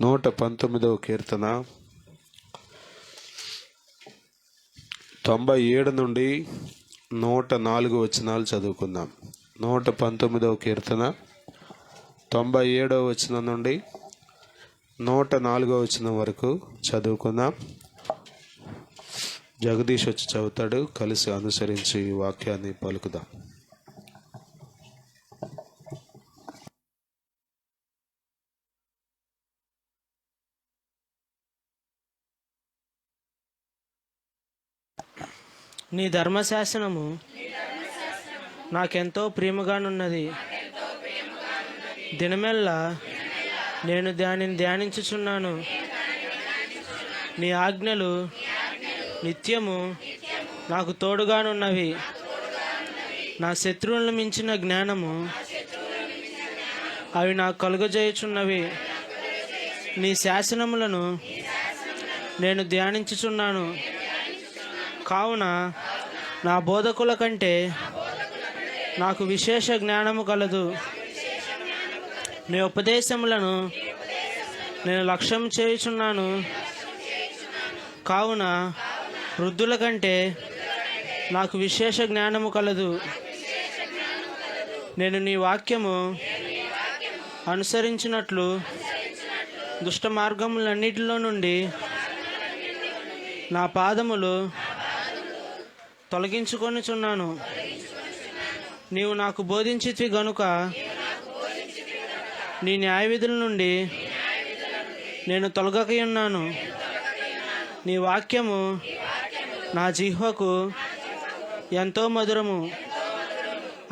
119వ కీర్తన 97 నుండి 104 వచనాలు చదువుకుందాం. 119వ కీర్తన 97వ వచనం నుండి 104వ వచనం వరకు చదువుకుందాం. జగదీష్ వచ్చి చదువుతాడు. కలిసి అనుసరించి ఈ వాక్యాన్ని పలుకుదాం. నీ ధర్మశాసనము నాకెంతో ప్రియముగానున్నది. దినమెల్లా నేను దానిని ధ్యానించుచున్నాను. నీ ఆజ్ఞలు నిత్యము నాకు తోడుగానున్నవి. నా శత్రువులను మించిన జ్ఞానము అవి నాకు కలుగజేయుచున్నవి. నీ శాసనములను నేను ధ్యానించుచున్నాను. కావున నా బోధకుల కంటే నాకు విశేష జ్ఞానము కలదు. నీ ఉపదేశములను నేను లక్ష్యం చేయుచున్నాను. కావున వృద్ధుల కంటే నాకు విశేష జ్ఞానము కలదు. నేను నీ వాక్యము అనుసరించినట్లు దుష్ట మార్గములన్నిటిలో నుండి నా పాదములు తొలగించుకొనిచున్నాను. నీవు నాకు బోధించితివి గనుక నీ న్యాయవిధుల నుండి నేను తొలగకయున్నాను. నీ వాక్యము నా జిహ్వకు ఎంతో మధురము.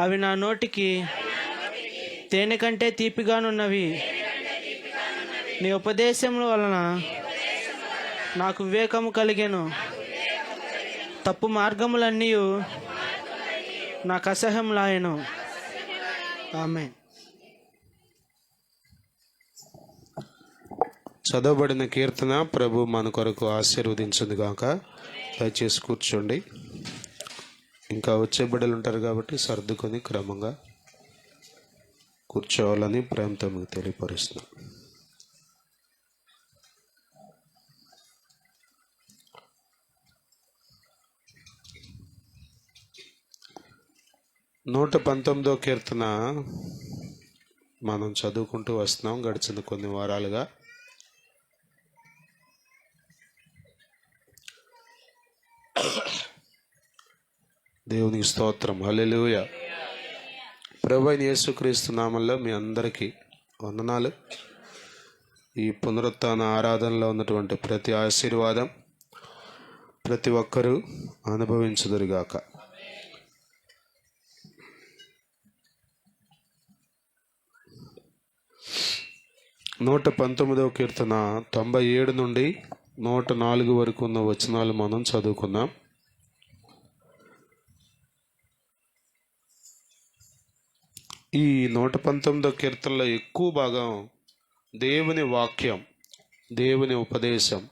అవి నా నోటికి తేనె కంటే తీపిగానున్నవి. నీ ఉపదేశముల వలన నాకు వివేకము కలిగెను. తప్పు మార్గములన్నీ నాకు అసహ్యములాయెను. ఆమేన్. చదవబడిన కీర్తన ప్రభు మన కొరకు ఆశీర్వదించింది గాక. దయచేసి కూర్చోండి. ఇంకా వచ్చే బిడ్డలు ఉంటారు కాబట్టి సర్దుకొని క్రమంగా కూర్చోవాలని ప్రేమతో మీకు తెలియపరుస్తున్నాం. నూట 19వ కీర్తన మనం చదువుకుంటూ వస్తున్నాం గడిచిన కొన్ని వారాలుగా. దేవునికి స్తోత్రం. హల్లెలూయా. ప్రభువైన యేసుక్రీస్తు నామములో మీ అందరికీ వందనాలు. ఈ పునరుత్థాన ఆరాధనలో ఉన్నటువంటి ప్రతి ఆశీర్వాదం ప్రతి ఒక్కరూ అనుభవించుదురుగాక. 119వ కీర్తన 97 నుండి 104 వరకు ఉన్న వచనాలు మనం చదువుకుందాం. ఈ 119వ కీర్తనలో ఎక్కువ భాగం దేవుని వాక్యం, దేవుని ఉపదేశం,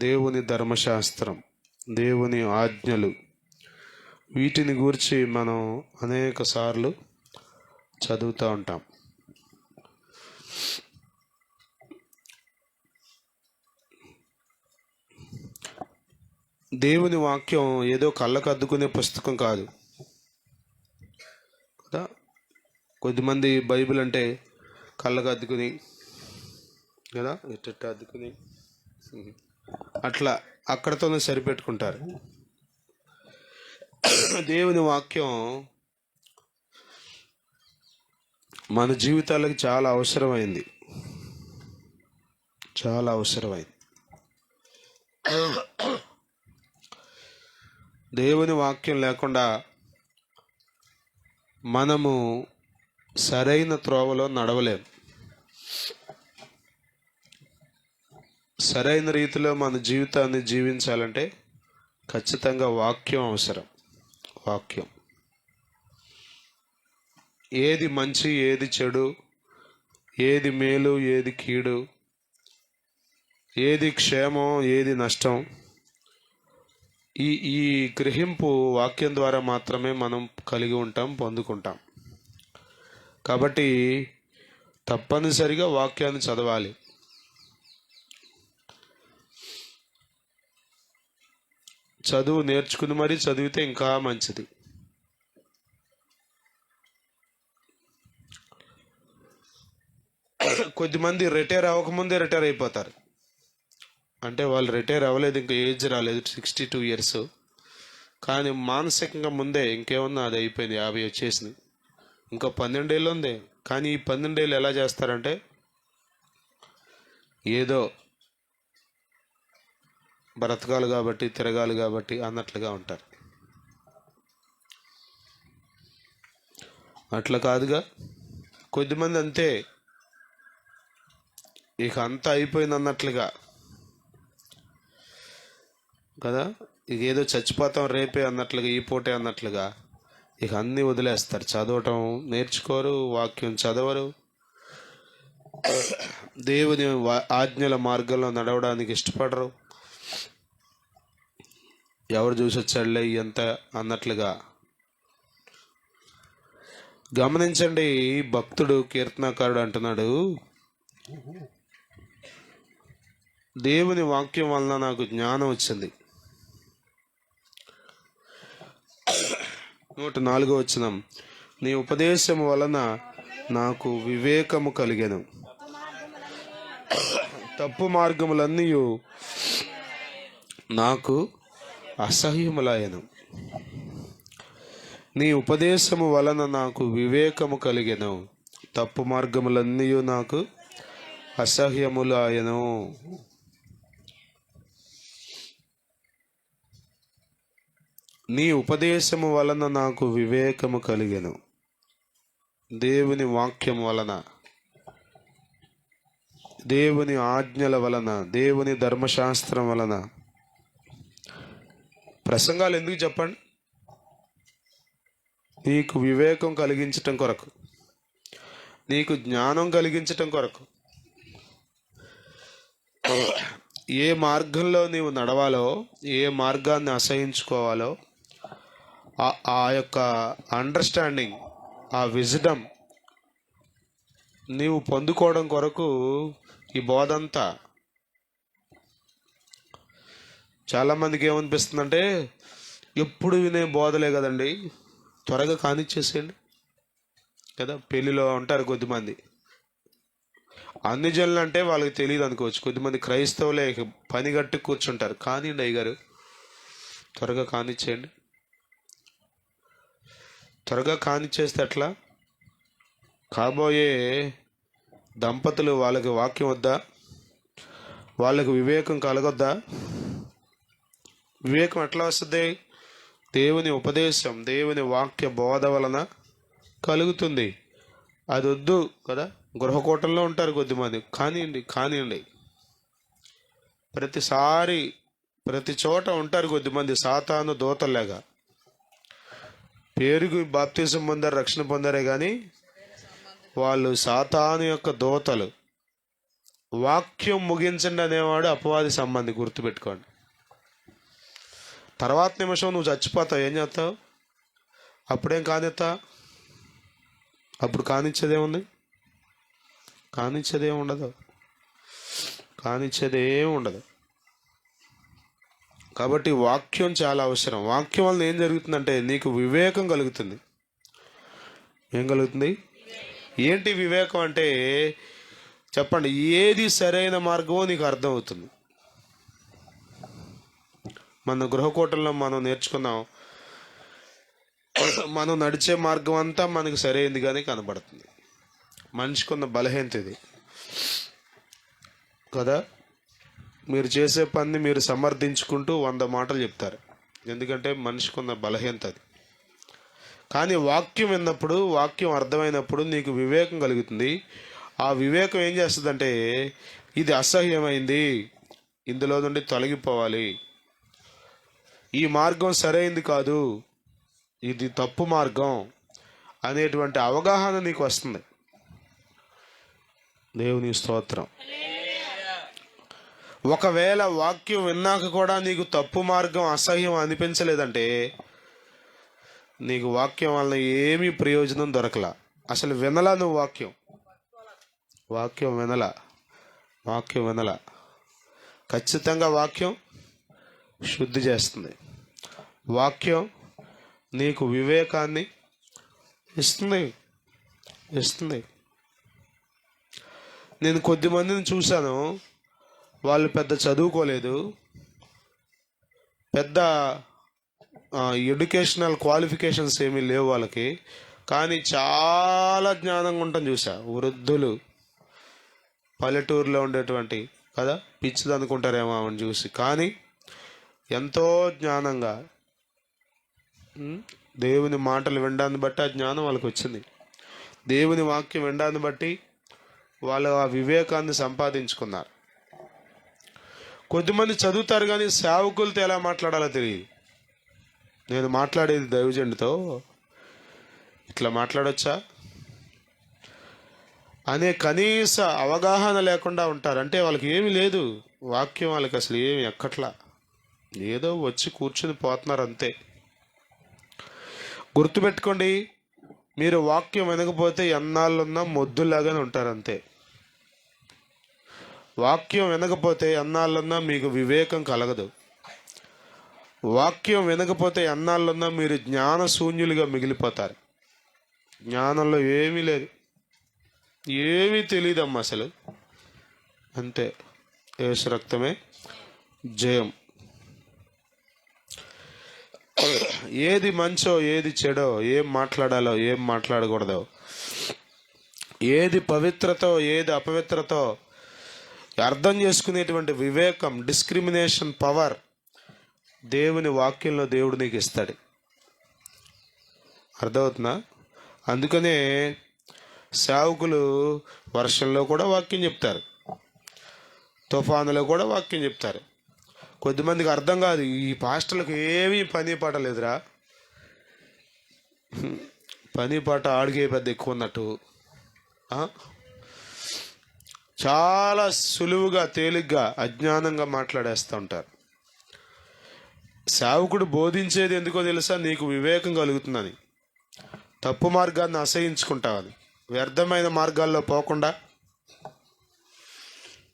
దేవుని ధర్మశాస్త్రం, దేవుని ఆజ్ఞలు, వీటిని గురించి మనం అనేక సార్లు చదువుతూ ఉంటాం. దేవుని వాక్యం ఏదో కళ్ళకు అద్దుకునే పుస్తకం కాదు కదా. కొద్దిమంది బైబిల్ అంటే కళ్ళకు అద్దుకుని కదా, ఎట్ట అద్దుకుని అట్లా అక్కడతోనే సరిపెట్టుకుంటారు. దేవుని వాక్యం మన జీవితాలకు చాలా అవసరమైంది, చాలా అవసరమైంది. దేవుని వాక్యం లేకుండా మనము సరైన త్రోవలో నడవలేము. సరైన రీతిలో మన జీవితాన్ని జీవించాలంటే ఖచ్చితంగా వాక్యం అవసరం. వాక్యం ఏది మంచి, ఏది చెడు, ఏది మేలు, ఏది కీడు, ఏది క్షేమం, ఏది నష్టం, ఈ గ్రహింపు వాక్యం ద్వారా మాత్రమే మనం కలిగి ఉంటాం, పొందుకుంటాం. కాబట్టి తప్పనిసరిగా వాక్యాన్ని చదవాలి. చదువు నేర్చుకుని మరీ చదివితే ఇంకా మంచిది. కొద్దిమంది రిటైర్ అవ్వకముందే రిటైర్ అయిపోతారు. అంటే వాళ్ళు రిటైర్ అవ్వలేదు, ఇంకా ఏజ్ రాలేదు, 62 years, కానీ మానసికంగా ముందే ఇంకేమన్నా అది అయిపోయింది, 50 వచ్చేసింది, ఇంకా 12 ఏళ్ళు ఉంది. కానీ ఈ 12 ఏళ్ళు ఎలా చేస్తారంటే ఏదో బ్రతకాలి కాబట్టి తిరగాలి కాబట్టి అన్నట్లుగా ఉంటారు. అట్లా కాదుగా. కొద్దిమంది అంతే, ఇక అంతా అయిపోయింది అన్నట్లుగా కదా, ఇక ఏదో చచ్చిపోతాం రేపే అన్నట్లుగా, ఈ పూటే అన్నట్లుగా ఇక అన్నీ వదిలేస్తారు. చదవటం నేర్చుకోరు, వాక్యం చదవరు, దేవుని ఆజ్ఞల మార్గంలో నడవడానికి ఇష్టపడరు. ఎవరు చూసి వచ్చాడులే ఎంత అన్నట్లుగా. గమనించండి, భక్తుడు కీర్తనకారుడు అంటున్నాడు, దేవుని వాక్యం వలన నాకు జ్ఞానం వచ్చింది. 104వ వచనం, నీ ఉపదేశము వలన నాకు వివేకము కలిగెను, తప్పు మార్గములన్నీ నాకు అసహ్యములాయను. నీ ఉపదేశము వలన నాకు వివేకము కలిగెను, తప్పు మార్గములన్నీ నాకు అసహ్యములాయను. నీ ఉపదేశము వలన నాకు వివేకము కలిగెను. దేవుని వాక్యం వలన, దేవుని ఆజ్ఞల వలన, దేవుని ధర్మశాస్త్రం వలన. ప్రసంగాలు ఎందుకు చెప్పండి? నీకు వివేకం కలిగించటం కొరకు, నీకు జ్ఞానం కలిగించటం కొరకు. ఏ మార్గంలో నీవు నడవాలో, ఏ మార్గాన్ని అసహించుకోవాలో, ఆ యొక్క అండర్స్టాండింగ్, ఆ విజ్డమ్ నీవు పొందుకోవడం కొరకు ఈ బోధంతా. చాలామందికి ఏమనిపిస్తుందంటే, ఎప్పుడు వినే బోధలే కదండి, త్వరగా కానిచ్చేసేయండి కదా. పెళ్ళిలో ఉంటారు కొద్దిమంది, అన్ని జనులు అంటే వాళ్ళకి తెలియదు అనుకోవచ్చు. కొద్దిమంది క్రైస్తవులే పని గట్టి కూర్చుంటారు. కానివ్వండి అయ్యగారు, త్వరగా కానిచ్చేయండి. త్వరగా కానిచ్చేస్తే ఎట్లా? కాబోయే దంపతులు వాళ్ళకి వాక్యం వద్దా? వాళ్ళకి వివేకం కలగొద్దా? వివేకం ఎట్లా వస్తుంది? దేవుని ఉపదేశం, దేవుని వాక్య బోధ వలన కలుగుతుంది. అది వద్దు కదా. గృహకూటంలో ఉంటారు కొద్దిమంది, కానివ్వండి. ప్రతిసారి ప్రతి చోట ఉంటారు కొద్దిమంది సాతాను దూతల్లాగా. పేరుకు బాప్తిజం పొందారు, రక్షణ పొందారే కానీ వాళ్ళు సాతాను యొక్క దూతలు. వాక్యం ముగించండి అనేవాడు అపవాది సంబంధి, గుర్తుపెట్టుకోండి. తర్వాత నిమిషం నువ్వు చచ్చిపోతావు, ఏం చేస్తావు? అప్పుడేం కానిస్తా? అప్పుడు కానిచ్చేదేముంది? కానిచ్చేదేం ఉండదు. కాబట్టి వాక్యం చాలా అవసరం. వాక్యం వలన ఏం జరుగుతుందంటే నీకు వివేకం కలుగుతుంది. ఏం కలుగుతుంది? ఏంటి వివేకం అంటే? చెప్పండి, ఏది సరైన మార్గమో నీకు అర్థమవుతుంది. మన గృహకూటంలో మనం నేర్చుకున్నాం, మనం నడిచే మార్గం అంతా మనకు సరైనదిగానే కనబడుతుంది. మనిషికున్న బలహీనత ఇది కదా. మీరు చేసే పని మీరు సమర్థించుకుంటూ 100 మాటలు చెప్తారు, ఎందుకంటే మనిషికున్న బలహీనత అది. కానీ వాక్యం విన్నప్పుడు, వాక్యం అర్థమైనప్పుడు నీకు వివేకం కలుగుతుంది. ఆ వివేకం ఏం చేస్తుందంటే, ఇది అసహ్యమైంది, ఇందులో నుండి తొలగిపోవాలి, ఈ మార్గం సరైనది కాదు, ఇది తప్పు మార్గం అనేటువంటి అవగాహన నీకు వస్తుంది. దేవుని స్తోత్రం. ఒకవేళ వాక్యం విన్నాక కూడా నీకు తప్పు మార్గం అసహ్యం అనిపించలేదంటే నీకు వాక్యం వలన ఏమీ ప్రయోజనం దొరకలా. అసలు వినలా నువ్వు వాక్యం వినలా. ఖచ్చితంగా వాక్యం శుద్ధి చేస్తుంది. వాక్యం నీకు వివేకాన్ని ఇస్తుంది. నేను కొద్దిమందిని చూశాను, వాళ్ళు పెద్ద చదువుకోలేదు, పెద్ద ఎడ్యుకేషనల్ క్వాలిఫికేషన్స్ ఏమీ లేవు వాళ్ళకి, కానీ చాలా జ్ఞానంగా ఉంటాం చూసా. వృద్ధులు, పల్లెటూరులో ఉండేటువంటి కదా, పిచ్చిది అనుకుంటారేమో ఆమెను చూసి, కానీ ఎంతో జ్ఞానంగా దేవుని మాటలు వినడాన్ని బట్టి ఆ జ్ఞానం వాళ్ళకి వచ్చింది. దేవుని వాక్యం వినడాన్ని బట్టి వాళ్ళు ఆ వివేకాన్ని సంపాదించుకున్నారు. కొద్దిమంది చదువుతారు కానీ సేవకులతో ఎలా మాట్లాడాలో తెలియదు. నేను మాట్లాడేది దైవజనుడితో ఇట్లా మాట్లాడొచ్చా అనే కనీస అవగాహన లేకుండా ఉంటారు. అంటే వాళ్ళకి ఏమీ లేదు, వాక్యం వాళ్ళకి అసలు ఏమి ఎక్కట్లా, ఏదో వచ్చి కూర్చుని పోతున్నారు అంతే. గుర్తుపెట్టుకోండి, మీరు వాక్యం వినకపోతే ఎన్నాళ్ళున్నా మొద్దులాగానే ఉంటారు అంతే. వాక్యం వినకపోతే ఎన్నాళ్ళున్నా మీకు వివేకం కలగదు. వాక్యం వినకపోతే ఎన్నాళ్ళున్నా మీరు జ్ఞానశూన్యులుగా మిగిలిపోతారు. జ్ఞానంలో ఏమీ లేదు, ఏమీ తెలియదమ్మా అసలు, అంతే. యేసు రక్తమే జయం. ఏది మంచో ఏది చెడో, ఏం మాట్లాడాలో ఏం మాట్లాడకూడదో, ఏది పవిత్రతో ఏది అపవిత్రతో అర్థం చేసుకునేటువంటి వివేకం, డిస్క్రిమినేషన్ పవర్ దేవుని వాక్యంలో దేవుడు నీకు ఇస్తాడు. అర్థమవుతుందా? అందుకనే సేవకులు వర్షంలో కూడా వాక్యం చెప్తారు, తుఫానులో కూడా వాక్యం చెప్తారు. కొద్దిమందికి అర్థం కాదు, ఈ పాస్టర్లకు ఏమీ పని పాట లేదురా, పని పాట ఆడికే పెద్ద ఎక్కువ ఉన్నట్టు, చాలా సులువుగా తేలిగ్గా అజ్ఞానంగా మాట్లాడేస్తూ ఉంటారు. సేవకుడు బోధించేది ఎందుకో తెలుసా? నీకు వివేకం కలుగుతుందని, తప్పు మార్గాన్ని అసహించుకుంటావని, వ్యర్థమైన మార్గాల్లో పోకుండా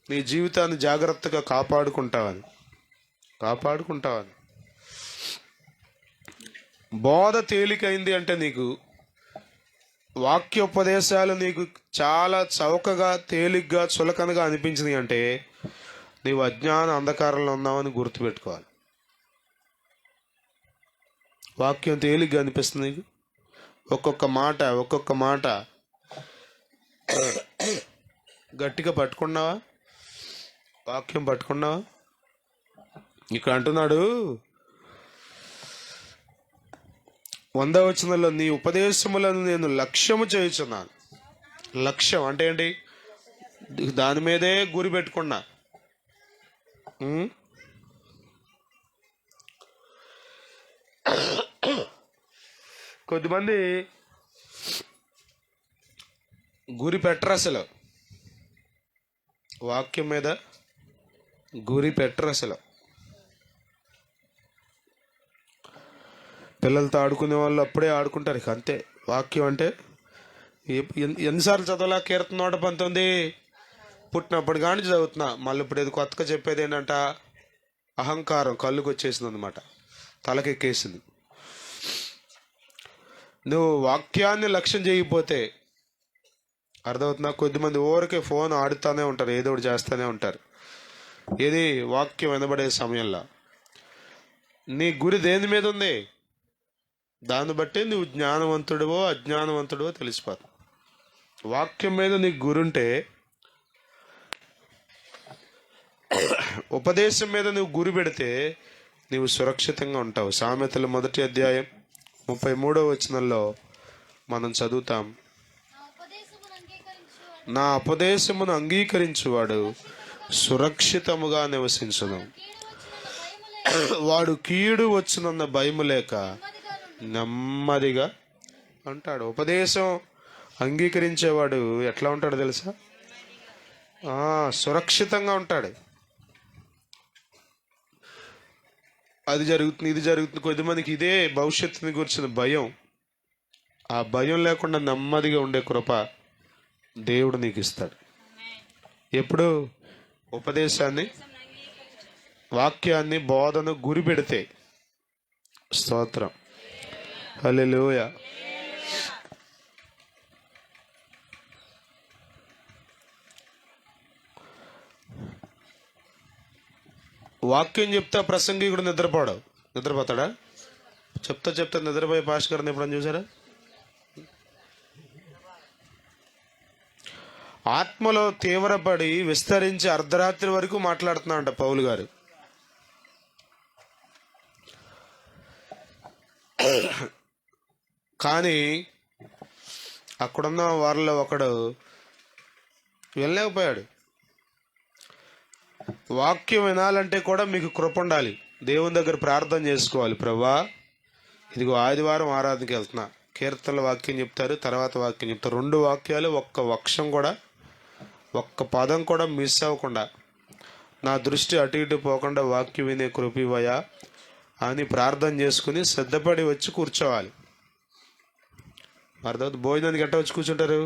నీ జీవితాన్ని జాగ్రత్తగా కాపాడుకుంటావని. బోధ తేలికైంది అంటే నీకు వాక్యోపదేశాలు నీకు చాలా చౌకగా తేలిగ్గా చులకనగా అనిపించింది అంటే నీవు అజ్ఞాన అంధకారంలో ఉన్నావని గుర్తుపెట్టుకోవాలి. వాక్యం తేలిగ్గా అనిపిస్తుంది నీకు, ఒక్కొక్క మాట గట్టిగా పట్టుకున్నావా? వాక్యం పట్టుకున్నావా? ఇక్కడ అంటున్నాడు 100వ వచనంలో, నీ ఉపదేశములను నేను లక్ష్యము చేయుచున్నాను. లక్ష్యం అంటే ఏంటి? దాని మీదే గురి పెట్టుకున్నా. కొద్దిమంది గురి పెట్టరు, అసలు వాక్యం మీద గురి పెట్టరు. అసలు పిల్లలతో ఆడుకునే వాళ్ళు అప్పుడే ఆడుకుంటారు, ఇక అంతే. వాక్యం అంటే ఎన్నిసార్లు చదవాలా? కీర్తన 119 పుట్టినప్పుడు కానీ చదువుతున్నా, మళ్ళీ ఇప్పుడు ఏది కొత్తగా చెప్పేది ఏంటంట? అహంకారం కళ్ళుకి వచ్చేసింది అనమాట, తలకెక్కేసింది. నువ్వు వాక్యాన్ని లక్ష్యం చేయకపోతే, అర్థమవుతున్నా? కొద్దిమంది ఊరికే ఫోన్ ఆడుతూనే ఉంటారు, ఏదో ఒకటి చేస్తూనే ఉంటారు. ఏది? వాక్యం వినబడే సమయంలో నీ గురి దేని మీద ఉంది? దాన్ని బట్టి నువ్వు జ్ఞానవంతుడివో అజ్ఞానవంతుడివో తెలిసిపోతుంది. వాక్యం మీద నీకు గురుంటే, ఉపదేశం మీద నువ్వు గురి పెడితే నీవు సురక్షితంగా ఉంటావు. సామెతల 1వ అధ్యాయం 33వ వచనంలో మనం చదువుతాం, నా ఉపదేశమును అంగీకరించువాడు సురక్షితముగా నివసించును, వాడు కీడు వచ్చునన్న భయము లేక నెమ్మదిగా అంటాడు. ఉపదేశం అంగీకరించేవాడు ఎట్లా ఉంటాడు తెలుసా? సురక్షితంగా ఉంటాడు. అది జరుగుతుంది, ఇది జరుగుతుంది. కొద్దిమందికి ఇదే భవిష్యత్తుని గురించిన భయం. ఆ భయం లేకుండా నెమ్మదిగా ఉండే కృప దేవుడు నీకు ఇస్తాడు. ఎప్పుడు? ఉపదేశాన్ని, వాక్యాన్ని, బోధను గురి పెడితే. స్తోత్రం. హల్లెలూయా. వాక్యం చెప్తా ప్రసంగికుడు నిద్రపోతాడా? చెప్తా నిద్రపోయే పాస్టర్ గారిని ఎప్పుడని చూసారా? ఆత్మలో తీవ్రపడి విస్తరించి అర్ధరాత్రి వరకు మాట్లాడుతున్నాడంట పౌలు గారు. కానీ అక్కడున్న వారిలో ఒకడు వెళ్ళలేకపోయాడు. వాక్యం వినాలంటే కూడా మీకు కృప ఉండాలి. దేవుని దగ్గర ప్రార్థన చేసుకోవాలి. ప్రభువా, ఇదిగో ఆదివారం ఆరాధనకి వెళ్తున్నా, కీర్తనల వాక్యం చెప్తారు, తర్వాత వాక్యం చెప్తారు. 2 వాక్యాలు ఒక్క వక్షం కూడా, ఒక్క పదం కూడా మిస్ అవ్వకుండా, నా దృష్టి అటు ఇటు పోకుండా వాక్యం వినే కృపివయ్యా అని ప్రార్థన చేసుకుని సిద్ధపడి వచ్చి కూర్చోవాలి. అర్థం. భోజనానికి ఎట్ట వచ్చి కూర్చుంటారు?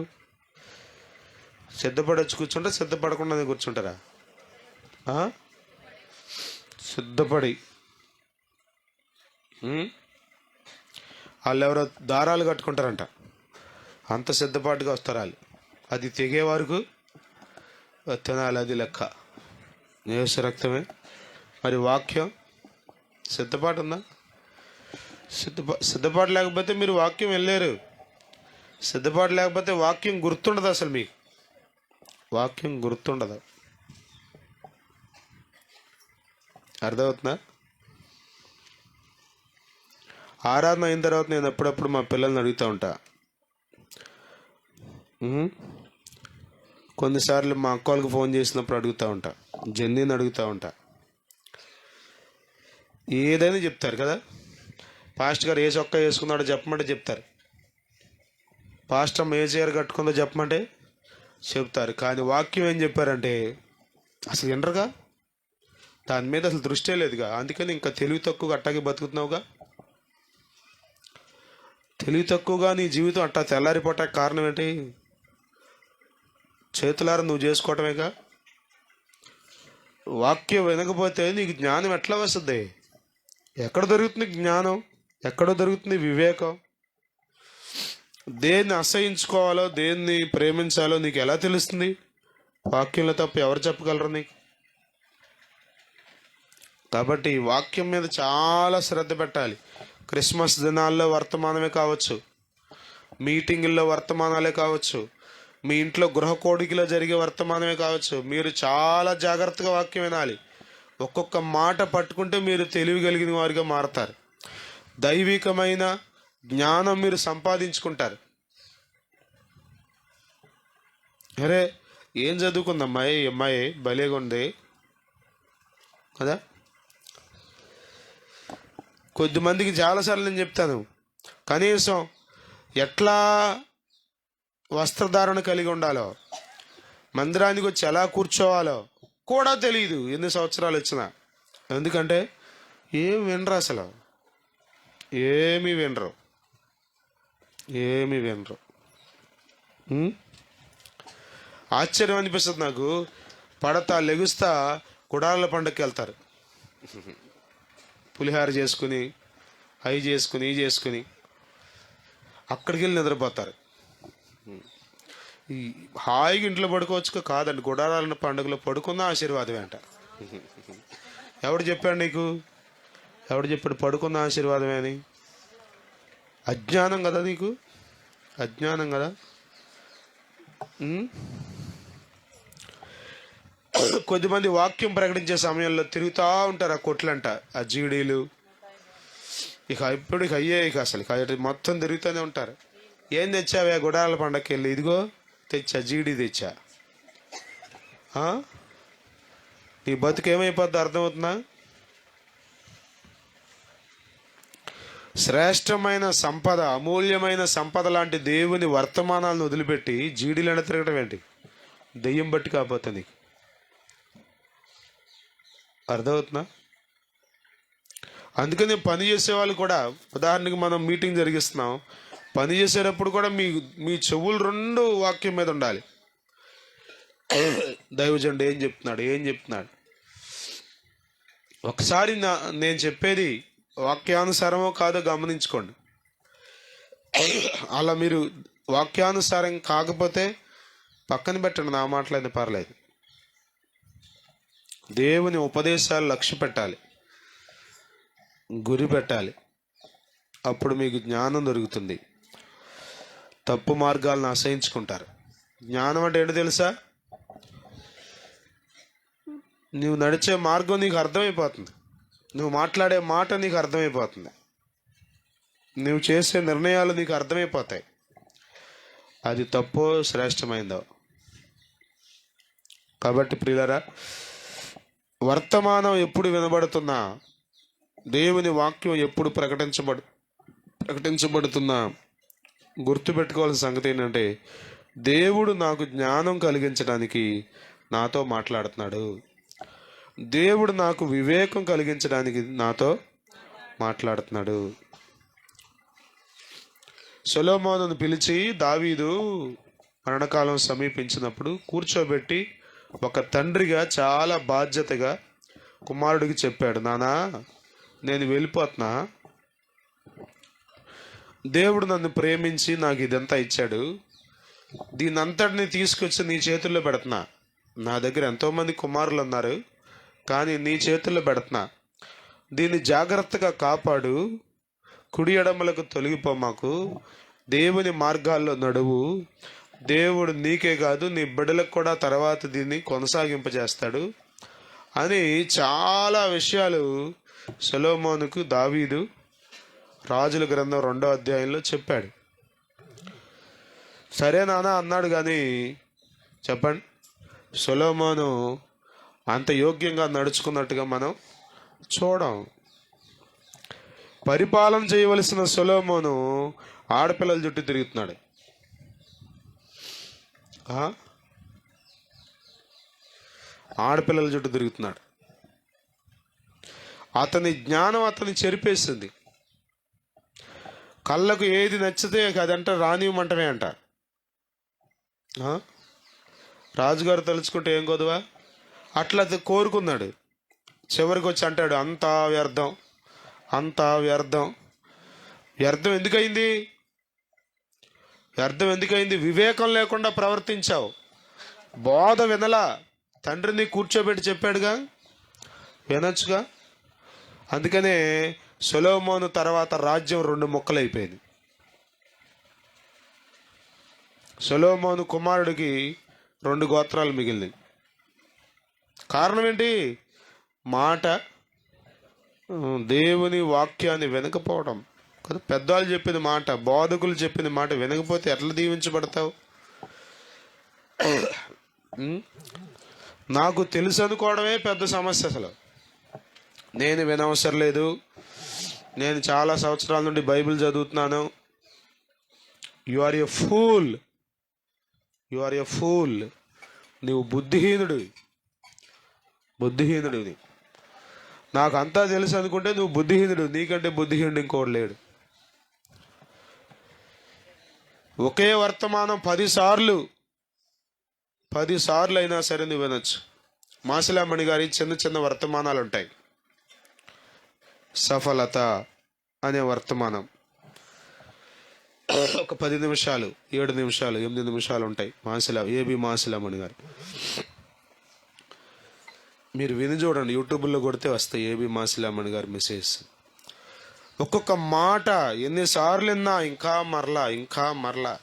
సిద్ధపడి వచ్చి కూర్చుంటారు, సిద్ధపడకుండా కూర్చుంటారా? సిద్ధపడి. వాళ్ళు ఎవరో దారాలు కట్టుకుంటారంట, అంత సిద్ధపాటుగా వస్తారు వాళ్ళు. అది తెగే వరకు తినాలి, అది లెక్క. యేసు రక్తమే. మరి వాక్యం సిద్ధపాటు ఉందా? సిద్ధపాటు లేకపోతే మీరు వాక్యం వెళ్ళలేరు. సిద్ధపాటు లేకపోతే వాక్యం గుర్తుండదు. అసలు మీకు వాక్యం గుర్తుండదు. అర్థమవుతుందా? ఆరాధన అయిన తర్వాత నేను అప్పుడప్పుడు మా పిల్లల్ని అడుగుతూ ఉంటా. కొన్నిసార్లు మా అక్క వాళ్ళకి ఫోన్ చేసినప్పుడు అడుగుతూ ఉంటా, జెన్నీని అడుగుతూ ఉంటా. ఏదైనా చెప్తారు కదా. పాస్టర్ గారు ఏ చొక్కా వేసుకున్నాడో చెప్పమంటే చెప్తారు. పాస్టర్ అమ్మ ఏ చీర కట్టుకుందో చెప్పమంటే చెప్తారు. కానీ వాక్యం ఏం చెప్పారంటే అసలు వినరుగా. దాని మీద అసలు దృష్టే లేదుగా. అందుకని ఇంకా తెలివి తక్కువగా అట్టాగే బతుకుతున్నావుగా. తెలివి తక్కువగా నీ జీవితం అట్టా తెల్లారిపోటానికి కారణం ఏంటి? చేతులారా నువ్వు చేసుకోవటమేగా. వాక్యం వినకపోతే నీకు జ్ఞానం ఎట్లా వస్తుంది? ఎక్కడ దొరుకుతుంది జ్ఞానం? ఎక్కడో దొరుకుతుంది వివేకం? దేన్ని అసహించుకోవాలో, దేన్ని ప్రేమించాలో నీకు ఎలా తెలుస్తుంది? వాక్యంలో తప్ప ఎవరు చెప్పగలరు నీకు? కాబట్టి వాక్యం మీద చాలా శ్రద్ధ పెట్టాలి. క్రిస్మస్ దినాల్లో వర్తమానమే కావచ్చు, మీటింగుల్లో వర్తమానాలే కావచ్చు, మీ ఇంట్లో గృహకోడికిలో జరిగే వర్తమానమే కావచ్చు, మీరు చాలా జాగ్రత్తగా వాక్యం వినాలి. ఒక్కొక్క మాట పట్టుకుంటే మీరు తెలివి కలిగిన వారిగా మారతారు. దైవికమైన జ్ఞానం మీరు సంపాదించుకుంటారు. అరే ఏం చదువుకుంది అమ్మాయి భలేగా ఉంది కదా. కొద్దిమందికి చాలాసార్లు నేను చెప్తాను, కనీసం ఎట్లా వస్త్రధారణ కలిగి ఉండాలో, మందిరానికి వచ్చి ఎలా కూర్చోవాలో కూడా తెలియదు ఎన్ని సంవత్సరాలు వచ్చినా. ఎందుకంటే ఏం వినరు, అసలు ఏమీ వినరు. ఆశ్చర్యం అనిపిస్తుంది నాకు. పడతా లెగుస్తా గుడాల పండుగకి వెళ్తారు, పులిహార చేసుకుని, అవి చేసుకుని, ఇవి చేసుకుని అక్కడికి వెళ్ళి నిద్రపోతారు. ఈ హాయిగా ఇంట్లో పడుకోవచ్చు కాదండి, గుడారాల పండుగలో పడుకున్న ఆశీర్వాదమే అంట. ఎవడు చెప్పాడు నీకు? ఎవడు చెప్పాడు పడుకున్న ఆశీర్వాదమే అని? అజ్ఞానం కదా నీకు, అజ్ఞానం కదా. కొద్దిమంది వాక్యం ప్రకటించే సమయంలో తిరుగుతూ ఉంటారు ఆ కొట్లంట, ఆ జీడీలు. ఇక అసలు మొత్తం తిరుగుతూనే ఉంటారు. ఏం తెచ్చావే గుడాల పండగకి వెళ్ళి? ఇదిగో తెచ్చా, జీడీ తెచ్చా. నీ బతుకు ఏమైపోద్ది అర్థమవుతుందా? శ్రేష్టమైన సంపద, అమూల్యమైన సంపద లాంటి దేవుని వర్తమానాలను వదిలిపెట్టి జీడీలను తిరగడం ఏంటి? దెయ్యం బట్టి కాకపోతే నీకు అర్థమవుతుందా? అందుకని పని చేసేవాళ్ళు కూడా, ఉదాహరణకి మనం మీటింగ్ జరిగిస్తున్నాం, పని చేసేటప్పుడు కూడా మీ చెవులు 2 వాక్యం మీద ఉండాలి. దైవజనుడు ఏం చెప్తున్నాడు. ఒకసారి నేను చెప్పేది వాక్యానుసారమో కాదో గమనించుకోండి. అలా మీరు వాక్యానుసారం కాకపోతే పక్కన పెట్టండి, నా మాటలైతే పర్లేదు. దేవుని ఉపదేశాలు లక్ష్య పెట్టాలి, గురి పెట్టాలి. అప్పుడు మీకు జ్ఞానం దొరుకుతుంది. తప్పు మార్గాలను అసహించుకుంటారు. జ్ఞానం అంటే ఏంటో తెలుసా? నువ్వు నడిచే మార్గం నీకు అర్థమైపోతుంది, నువ్వు మాట్లాడే మాట నీకు అర్థమైపోతుంది, నువ్వు చేసే నిర్ణయాలు నీకు అర్థమైపోతాయి. అది తప్పో శ్రేష్టమైందో. కాబట్టి ప్రియులారా, వర్తమానం ఎప్పుడు వినబడుతున్నా, దేవుని వాక్యం ఎప్పుడు ప్రకటించబడుతున్నా గుర్తుపెట్టుకోవాల్సిన సంగతి ఏంటంటే, దేవుడు నాకు జ్ఞానం కలిగించడానికి నాతో మాట్లాడుతున్నాడు, దేవుడు నాకు వివేకం కలిగించడానికి నాతో మాట్లాడుతున్నాడు. సొలొమోనును పిలిచి దావీదు మరణకాలం సమీపించినప్పుడు కూర్చోబెట్టి ఒక తండ్రిగా చాలా బాధ్యతగా కుమారుడికి చెప్పాడు, నానా నేను వెళ్ళిపోతున్నా, దేవుడు నన్ను ప్రేమించి నాకు ఇదంతా ఇచ్చాడు, దీని అంతటిని తీసుకొచ్చి నీ చేతుల్లో పెడుతున్నా. నా దగ్గర ఎంతోమంది కుమారులు ఉన్నారు, కానీ నీ చేతుల్లో పెడుతున్నా. దీన్ని జాగ్రత్తగా కాపాడు, కుడి ఎడమలకు తొలగిపోమాకు, దేవుని మార్గాల్లో నడువు. దేవుడు నీకే కాదు నీ బిడ్డలకు కూడా తర్వాత దీన్ని కొనసాగింపజేస్తాడు అని చాలా విషయాలు సొలొమోనుకు దావీదు రాజుల గ్రంథం 2వ అధ్యాయంలో చెప్పాడు. సరే నాన్న అన్నాడు, కానీ చెప్పండి, సొలొమోను అంత యోగ్యంగా నడుచుకున్నట్టుగా మనం చూడం. పరిపాలన చేయవలసిన సొలొమోను ఆడపిల్లల చుట్టూ తిరుగుతున్నాడు. ఆడపిల్లల చుట్టూ తిరుగుతున్నాడు. అతని జ్ఞానం అతన్ని చెరిపేసింది. కళ్ళకు ఏది నచ్చితే అదంట రానివ్వమంటమే అంట. రాజుగారు తలుచుకుంటే ఏం కొదవా, అట్లా కోరుకున్నాడు. చివరికి వచ్చి అంటాడు, అంతా వ్యర్థం, అంతా వ్యర్థం. వ్యర్థం ఎందుకైంది? వ్యర్థం ఎందుకైంది? వివేకం లేకుండా ప్రవర్తించావు, బోధ వినలా. తండ్రిని కూర్చోబెట్టి చెప్పాడుగా, వినొచ్చుగా. అందుకనే సొలొమోను తర్వాత రాజ్యం 2 ముక్కలైపోయింది. సొలొమోను కుమారుడికి 2 గోత్రాలు మిగిలినాయి. కారణం ఏంటి? మాట, దేవుని వాక్యాన్ని వినకపోవడం కదా. పెద్దవాళ్ళు చెప్పిన మాట, బోధకులు చెప్పిన మాట వినకపోతే ఎట్లా దీవించబడతావు? నాకు తెలుసు అనుకోవడమే పెద్ద సమస్య. అసలు నేను వినవసరం లేదు, నేను చాలా సంవత్సరాల నుండి బైబిల్ చదువుతున్నాను. You are a fool, you are a fool. నువ్వు బుద్ధిహీనుడివి. నాకు అంతా తెలుసు అనుకుంటే నువ్వు బుద్ధిహీనుడు. నీకంటే బుద్ధిహీనుడు ఇంకోటి లేడు. ఒకే వర్తమానం 10 సార్లు అయినా సరే నువ్వు వినొచ్చు. మాసిలామణి గారి చిన్న చిన్న వర్తమానాలు ఉంటాయి. సఫలత అనే వర్తమానం ఒక 10 నిమిషాలు, 7 నిమిషాలు, 8 నిమిషాలు ఉంటాయి. ఏబి మాసిలామణి గారు, మీరు విని చూడండి, యూట్యూబ్లో కొడితే వస్తాయి ఏబి మాసిలామణి గారి మెసేజ్. ఒక్కొక్క మాట ఎన్నిసార్లు విన్నా ఇంకా మరలా.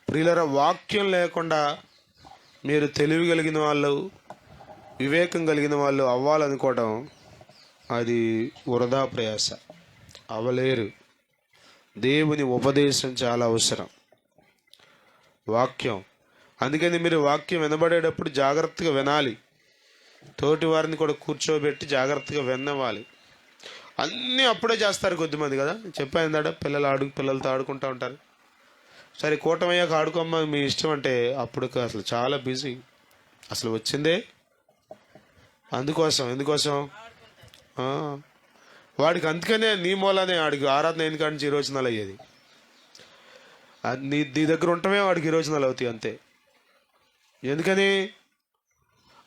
ప్రియులారా, వాక్యం లేకుండా మీరు తెలివి కలిగిన వాళ్ళు, వివేకం కలిగిన వాళ్ళు అవ్వాలనుకోవడం అది వృధా ప్రయాస. అవ్వలేరు. దేవుని ఉపదేశం చాలా అవసరం, వాక్యం. అందుకని మీరు వాక్యం వినబడేటప్పుడు జాగ్రత్తగా వినాలి. తోటి వారిని కూడా కూర్చోబెట్టి జాగ్రత్తగా వినవాలి. అన్నీ అప్పుడే చేస్తారు కొద్దిమంది కదా. చెప్పాను, పిల్లలతో ఆడుకుంటూ ఉంటారు. సరే కూటమయ్యాక ఆడుకోమ్మా మీ ఇష్టం అంటే అప్పుడు అసలు చాలా బిజీ. అసలు వచ్చిందే ఎందుకోసం వాడికి. అందుకనే నీ మూలానే వాడికి ఆరాధన ఎందుకంటే 20 నెలలు అయ్యేది. నీ దగ్గర ఉండటమే వాడికి 20 నెలలు అవుతాయి అంతే. ఎందుకని?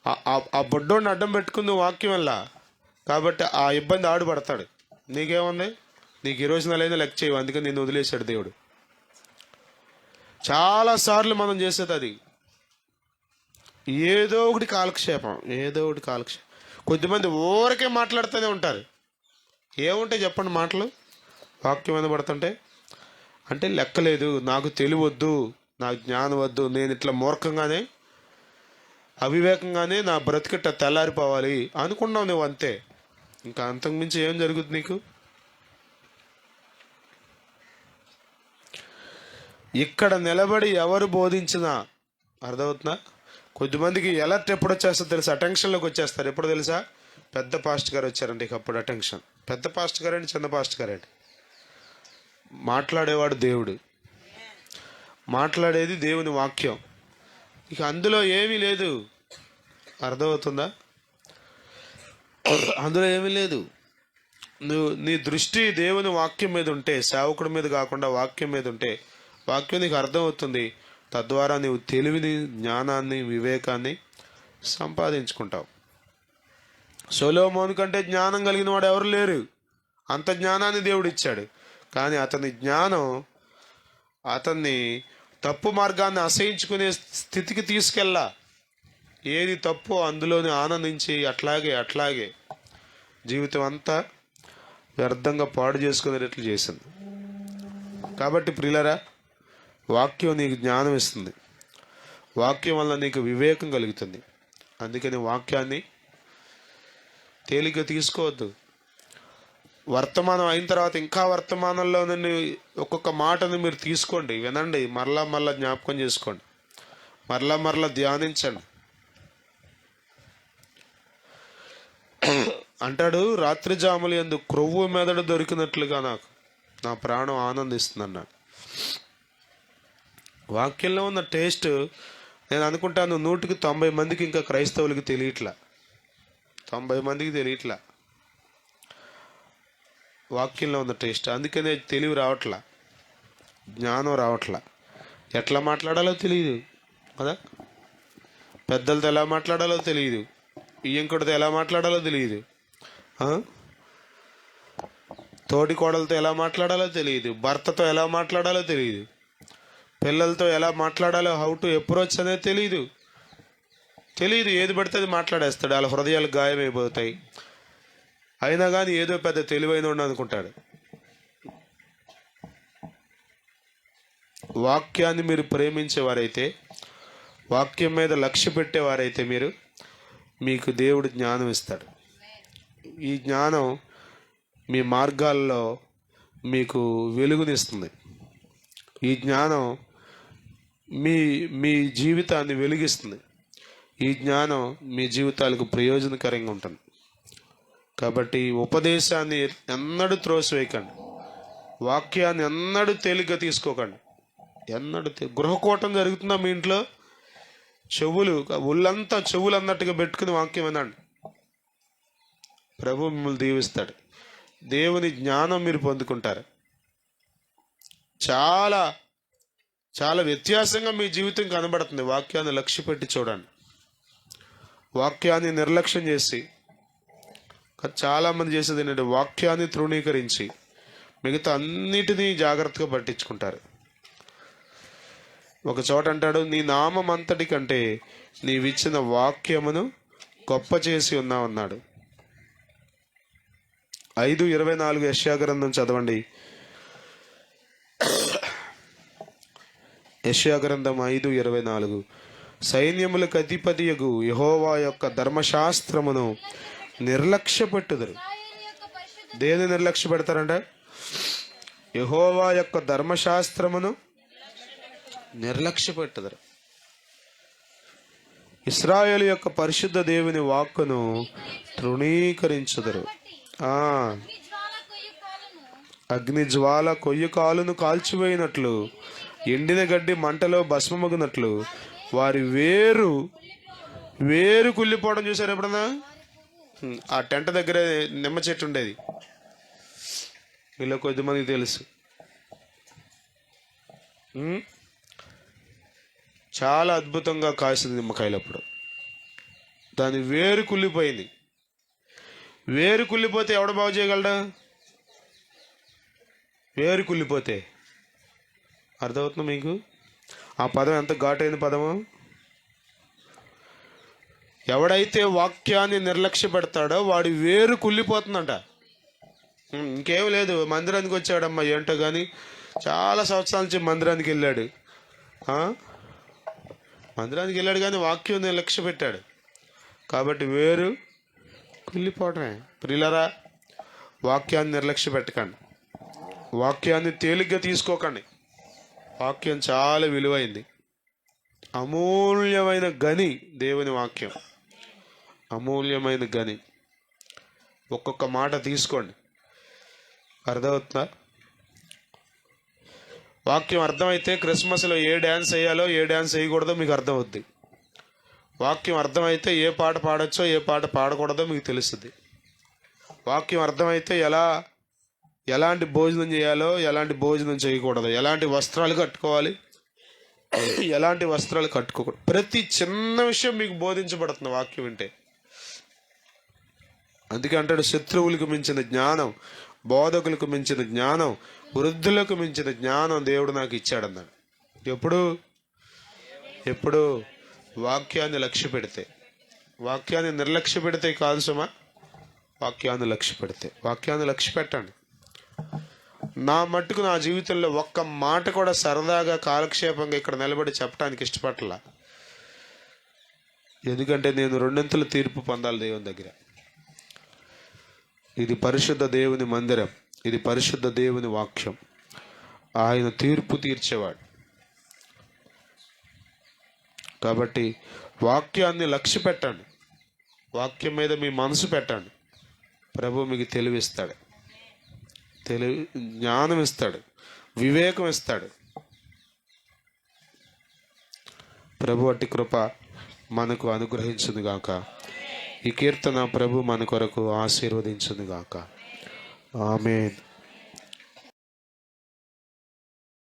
ఆ బొడ్డోడిని అడ్డం పెట్టుకుంది వాక్యం వల్ల, కాబట్టి ఆ ఇబ్బంది ఆడు పడతాడు. నీకేముంది, నీకు ఈ రోజు నెలైనా లెక్క చేయవు, అందుకని నిన్ను వదిలేశాడు దేవుడు. చాలాసార్లు మనం చేసేది అది, ఏదో ఒకటి కాలక్షేపం. కొద్దిమంది ఊరికే మాట్లాడుతూనే ఉంటారు. ఏముంటాయి చెప్పండి మాటలు వాక్యం మీద పడుతుంటే? అంటే లెక్కలేదు, నాకు తెలివద్దు, నాకు జ్ఞానం వద్దు, నేను ఇట్లా మూర్ఖంగానే అవివేకంగానే నా బ్రతికిట్ట తెల్లారిపోవాలి అనుకున్నావు నువ్వు, అంతే. ఇంకా అంతకుమించి ఏం జరుగుతుంది నీకు? ఇక్కడ నిలబడి ఎవరు బోధించినా అర్థమవుతుందా? కొద్దిమందికి ఎలర్ట్ ఎప్పుడు వచ్చేస్తుందో తెలుసా? అటెన్షన్లోకి వచ్చేస్తారు. ఎప్పుడు తెలుసా? పెద్ద పాస్ట్ గారు వచ్చారండి, ఇక అప్పుడు అటెన్షన్. పెద్ద పాస్ట్ గారండి, చిన్న పాస్ట్ గారండి, మాట్లాడేవాడు దేవుడు, మాట్లాడేది దేవుని వాక్యం. ఇక అందులో ఏమీ లేదు. అర్థమవుతుందా? అందులో ఏమీ లేదు. నీ దృష్టి దేవుని వాక్యం మీద ఉంటే, సేవకుడి మీద కాకుండా వాక్యం మీద ఉంటే, వాక్యం నీకు అర్థమవుతుంది. తద్వారా నీవు తెలివిని, జ్ఞానాన్ని, వివేకాన్ని సంపాదించుకుంటావు. సొలొమోను కంటే జ్ఞానం కలిగిన వాడు ఎవరు లేరు. అంత జ్ఞానాన్ని దేవుడు ఇచ్చాడు. కానీ అతని జ్ఞానం అతన్ని తప్పు మార్గాన్ని అసహించుకునే స్థితికి తీసుకెళ్ళా. ఏది తప్పో అందులోనే ఆనందించి అట్లాగే జీవితం అంతా వ్యర్థంగా పాడు చేసుకునేటట్లు చేసింది. కాబట్టి ప్రియులరా, వాక్యం నీకు జ్ఞానం ఇస్తుంది, వాక్యం వల్ల నీకు వివేకం కలుగుతుంది. అందుకని వాక్యాన్ని తేలిక తీసుకోవద్దు. వర్తమానం అయిన తర్వాత ఇంకా వర్తమానంలో నుండి ఒక్కొక్క మాటను మీరు తీసుకోండి, వినండి, మరలా జ్ఞాపకం చేసుకోండి, మరలా ధ్యానించండి. అంటాడు, రాత్రి జాములు యందు క్రొవ్వు మెదడు దొరికినట్లుగా నాకు నా ప్రాణం ఆనందిస్తుంది అన్నాడు. వాక్యంలో ఉన్న టేస్ట్ నేను అనుకుంటాను 100కి 90 మందికి ఇంకా క్రైస్తవులకి తెలియట్లా. 90 మందికి తెలియట్లా వాక్యంలో ఉన్న టేస్ట్. అందుకనే తెలివి రావట్లా, జ్ఞానం రావట్లా. ఎట్లా మాట్లాడాలో తెలియదు కదా, పెద్దలతో ఎలా మాట్లాడాలో తెలియదు, ఇంకొకటితో ఎలా మాట్లాడాలో తెలియదు, తోటి కోడలతో ఎలా మాట్లాడాలో తెలియదు, భర్తతో ఎలా మాట్లాడాలో తెలియదు, పిల్లలతో ఎలా మాట్లాడాలో, హౌ టు అప్రోచ్ అనేది తెలియదు. ఏది పడితే అది మాట్లాడేస్తాడు. వాళ్ళ హృదయాలు గాయమైపోతాయి. అయినా కానీ ఏదో పెద్ద తెలివైన అనుకుంటాడు. వాక్యాన్ని మీరు ప్రేమించేవారైతే, వాక్యం మీద లక్ష్య పెట్టేవారైతే మీకు దేవుడు జ్ఞానం ఇస్తాడు. ఈ జ్ఞానం మీ మార్గాల్లో మీకు వెలుగునిస్తుంది. ఈ జ్ఞానం మీ జీవితాన్ని వెలిగిస్తుంది. ఈ జ్ఞానం మీ జీవితాలకు ప్రయోజనకరంగా ఉంటుంది. కాబట్టి ఉపదేశాన్ని ఎన్నడూ త్రోసివేయకండి, వాక్యాన్ని ఎన్నడూ తేలిగ్గా తీసుకోకండి. గృహకూటం జరుగుతుందా మీ ఇంట్లో? ఒళ్ళంతా చెవులు అన్నట్టుగా పెట్టుకుని వాక్యం వినండి. ప్రభు మిమ్మల్ని దీవిస్తాడు. దేవుని జ్ఞానం మీరు పొందుకుంటారు. చాలా చాలా వ్యత్యాసంగా మీ జీవితం కనబడుతుంది. వాక్యాన్ని లక్ష్య పెట్టి చూడండి. వాక్యాన్ని నిర్లక్ష్యం చేసి, చాలామంది చేసేది ఏంటంటే వాక్యాన్ని తృణీకరించి మిగతా అన్నిటినీ జాగ్రత్తగా పట్టించుకుంటారు. ఒక చోట అంటాడు, నీ నామం అంతటి కంటే నీవిచ్చిన వాక్యమును గొప్ప చేసి ఉన్నావన్నాడు. 5:24 యెషయా గ్రంథం చదవండి. యెషయా గ్రంథం 5:24. సైన్యములకు అధిపతియగు యెహోవా యొక్క ధర్మశాస్త్రమును నిర్లక్ష్యపెట్టుదురు. దేని నిర్లక్ష్య పెడతారంట? యెహోవా యొక్క ధర్మశాస్త్రమును నిర్లక్ష్యపెట్టుదురు. ఇశ్రాయేలు యొక్క పరిశుద్ధ దేవుని వాక్కును తృణీకరించుదురు. అగ్ని జ్వాల కొయ్య కాలును కాల్చివేయినట్లు, ఎండిన గడ్డి మంటలో భస్మమగునట్లు వారి వేరు కుళ్ళిపోవడం చూసారు ఎప్పుడన్నా? ఆ టెంట దగ్గర నిమ్మ చెట్టు ఉండేది, వీళ్ళు కొద్దిమందికి తెలుసు. చాలా అద్భుతంగా కాసింది నిమ్మకాయలు. అప్పుడు దాని వేరు కుళ్ళిపోయింది. వేరు కుళ్ళిపోతే ఎవడు బాగు చేయగలడా? వేరు కుళ్ళిపోతే. అర్థమవుతుందా మీకు? ఆ పదం ఎంత ఘాటైన పదము. ఎవడైతే వాక్యాన్ని నిర్లక్ష్య పెడతాడో వాడి వేరు కుళ్ళిపోతుందంట. ఇంకేం లేదు, మందిరానికి వచ్చాడమ్మా ఏంటో కానీ చాలా సంవత్సరాల నుంచి మందిరానికి వెళ్ళాడు కానీ వాక్యం నిర్లక్ష్య పెట్టాడు కాబట్టి వేరు కుళ్ళిపోవటమే. ప్రియులారా, వాక్యాన్ని నిర్లక్ష్య పెట్టకండి, వాక్యాన్ని తేలిగ్గా తీసుకోకండి. వాక్యం చాలా విలువైంది, అమూల్యమైన గని. దేవుని వాక్యం అమూల్యమైన గని. ఒక్కొక్క మాట తీసుకోండి. అర్థమవుతుందా? వాక్యం అర్థమైతే క్రిస్మస్లో ఏ డ్యాన్స్ వేయాలో ఏ డ్యాన్స్ వేయకూడదో మీకు అర్థమవుద్ది. వాక్యం అర్థమైతే ఏ పాట పాడొచ్చో ఏ పాట పాడకూడదో మీకు తెలుస్తుంది. వాక్యం అర్థమైతే ఎలాంటి భోజనం చేయాలో ఎలాంటి భోజనం చేయకూడదు, ఎలాంటి వస్త్రాలు కట్టుకోవాలి ఎలాంటి వస్త్రాలు కట్టుకోకూడదు, ప్రతి చిన్న విషయం మీకు బోధించబడుతుంది వాక్యం వింటే. అందుకే అంటాడు, శత్రువులకు మించిన జ్ఞానం, బోధకులకు మించిన జ్ఞానం, వృద్ధులకు మించిన జ్ఞానం దేవుడు నాకు ఇచ్చాడన్నాడు. ఎప్పుడు వాక్యాన్ని లక్ష్య పెడితే. వాక్యాన్ని నిర్లక్ష్య పెడితే కాదు సుమా, వాక్యాన్ని లక్ష్య పెడితే. వాక్యాన్ని లక్ష్య పెట్టండి. నా మట్టుకు నా జీవితంలో ఒక్క మాట కూడా సరదాగా కాలక్షేపంగా ఇక్కడ నిలబడి చెప్పడానికి ఇష్టపడలా. ఎందుకంటే నేను రెండింతల తీర్పు పొందాలి దేవుని దగ్గర. ఇది పరిశుద్ధ దేవుని మందిరం, ఇది పరిశుద్ధ దేవుని వాక్యం. ఆయన తీర్పు తీర్చేవాడు. కాబట్టి వాక్యాన్ని లక్ష్య పెట్టండి, వాక్యం మీద మీ మనసు పెట్టండి. ప్రభు మీకు తెలివిస్తాడు, జ్ఞానం ఇస్తాడు, వివేకం ఇస్తాడు. ప్రభు అట్టి కృప మనకు అనుగ్రహించునుగాక. ఈ కీర్తన ప్రభు మన కొరకు ఆశీర్వదించునుగాక. ఆమేన్.